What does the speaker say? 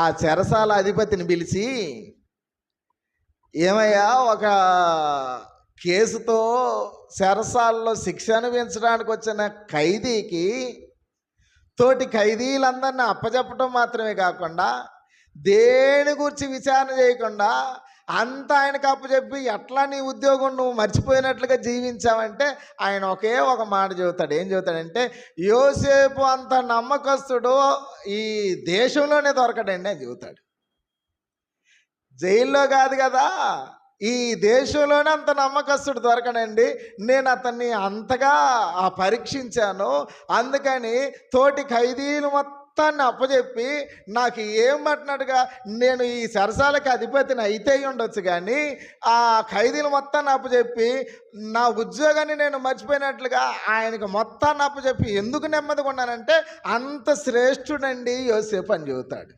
ఆ చెరసాల అధిపతిని పిలిచి, ఏమయ్యా, ఒక కేసుతో చెరసాలలో శిక్ష అనుభవించడానికి వచ్చిన ఖైదీకి తోటి ఖైదీలందరిని అప్పచెప్పటం మాత్రమే కాకుండా దేని గురించి విచారణ చేయకుండా అంత ఆయనకు అప్పచెప్పి ఎట్లా నీ ఉద్యోగం నువ్వు మర్చిపోయినట్లుగా జీవించావంటే ఆయన ఒకే ఒక మాట చెబుతాడు. ఏం చెబుతాడంటే, యోసేపు అంత నమ్మకస్తుడు ఈ దేశంలోనే దొరకడండి అని చెబుతాడు. జైల్లో కాదు కదా, ఈ దేశంలోనే అంత నమ్మకస్తుడు దొరకనండి. నేను అతన్ని అంతగా పరీక్షించాను. అందుకని తోటి ఖైదీలు మొత్తాన్ని అప్పచెప్పి నాకు ఏమంటున్నట్టుగా నేను ఈ సరసాలకి అధిపతిని అయితే ఉండొచ్చు, కానీ ఆ ఖైదీలు మొత్తాన్ని అప్పచెప్పి నా ఉద్యోగాన్ని నేను మర్చిపోయినట్లుగా ఆయనకు మొత్తాన్ని అప్పచెప్పి ఎందుకు నెమ్మదిగా ఉన్నానంటే అంత శ్రేష్ఠుడండి యోసేపు అని చెబుతాడు.